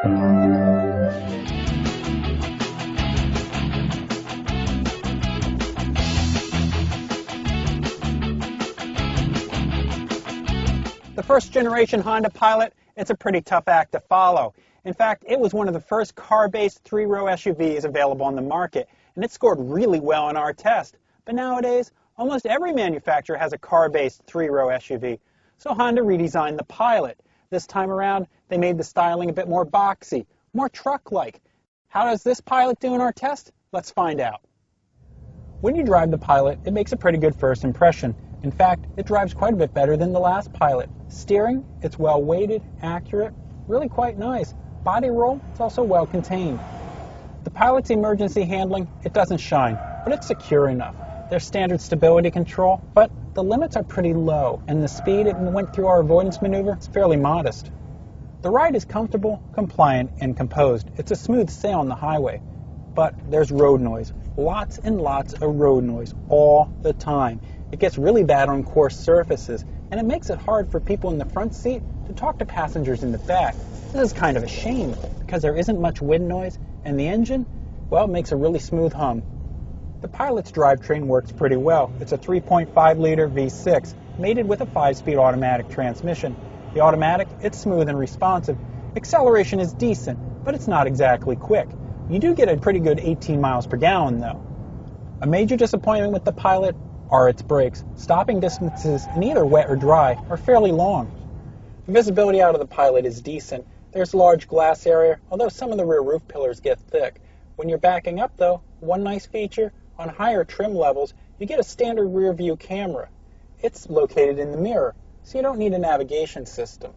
The first generation Honda Pilot, it's a pretty tough act to follow. In fact, it was one of the first car-based three-row SUVs available on the market, and it scored really well on our test. But nowadays, almost every manufacturer has a car-based three-row SUV, so Honda redesigned the Pilot. This time around, they made the styling a bit more boxy, more truck-like. How does this Pilot do in our test? Let's find out. When you drive the Pilot, it makes a pretty good first impression. In fact, it drives quite a bit better than the last Pilot. Steering, it's well weighted, accurate, really quite nice. Body roll, it's also well contained. The Pilot's emergency handling, it doesn't shine, but it's secure enough. There's standard stability control, but the limits are pretty low, and the speed it went through our avoidance maneuver is fairly modest. The ride is comfortable, compliant, and composed. It's a smooth sail on the highway, but there's road noise. Lots and lots of road noise all the time. It gets really bad on coarse surfaces, and it makes it hard for people in the front seat to talk to passengers in the back. This is kind of a shame, because there isn't much wind noise, and the engine, well, it makes a really smooth hum. The Pilot's drivetrain works pretty well. It's a 3.5-liter V6, mated with a 5-speed automatic transmission. The automatic, it's smooth and responsive. Acceleration is decent, but it's not exactly quick. You do get a pretty good 18 miles per gallon, though. A major disappointment with the Pilot are its brakes. Stopping distances in either wet or dry are fairly long. The visibility out of the Pilot is decent. There's large glass area, although some of the rear roof pillars get thick. When you're backing up, though, one nice feature, on higher trim levels, you get a standard rear view camera. It's located in the mirror, so you don't need a navigation system.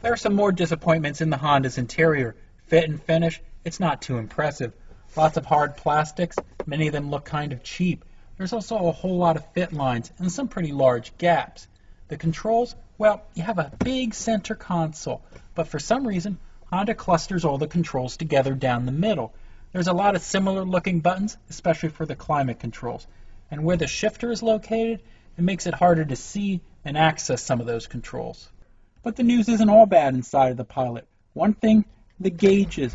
There are some more disappointments in the Honda's interior. Fit and finish, it's not too impressive. Lots of hard plastics, many of them look kind of cheap. There's also a whole lot of fit lines and some pretty large gaps. The controls, well, you have a big center console, but for some reason, Honda clusters all the controls together down the middle. There's a lot of similar looking buttons, especially for the climate controls. And where the shifter is located, it makes it harder to see and access some of those controls. But the news isn't all bad inside of the Pilot. One thing, the gauges.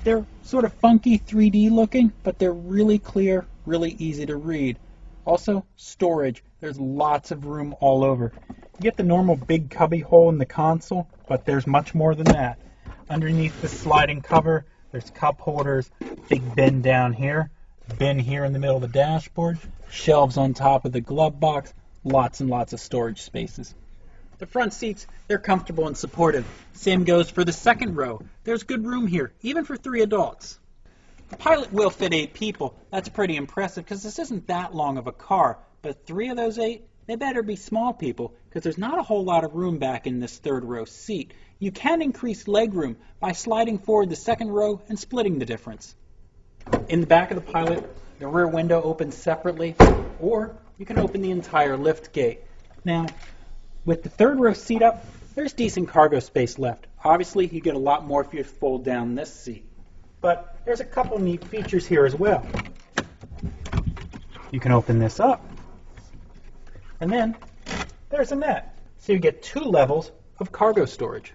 They're sort of funky 3D looking, but they're really clear, really easy to read. Also, storage. There's lots of room all over. You get the normal big cubby hole in the console, but there's much more than that. Underneath the sliding cover, there's cup holders, big bin down here, bin here in the middle of the dashboard, shelves on top of the glove box, lots and lots of storage spaces. The front seats, they're comfortable and supportive. Same goes for the second row. There's good room here, even for 3 adults. The Pilot will fit 8 people. That's pretty impressive because this isn't that long of a car. But 3 of those 8, they better be small people because there's not a whole lot of room back in this third row seat. You can increase legroom by sliding forward the second row and splitting the difference. In the back of the Pilot, the rear window opens separately, or you can open the entire lift gate. Now, with the third row seat up, there's decent cargo space left. Obviously, you get a lot more if you fold down this seat. But there's a couple neat features here as well. You can open this up, and then there's a net. So you get 2 levels of cargo storage.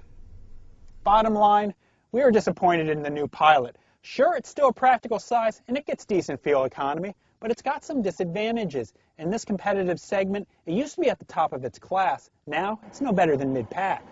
Bottom line, we are disappointed in the new Pilot. Sure, it's still a practical size, and it gets decent fuel economy, but it's got some disadvantages. In this competitive segment, it used to be at the top of its class. Now, it's no better than mid-pack.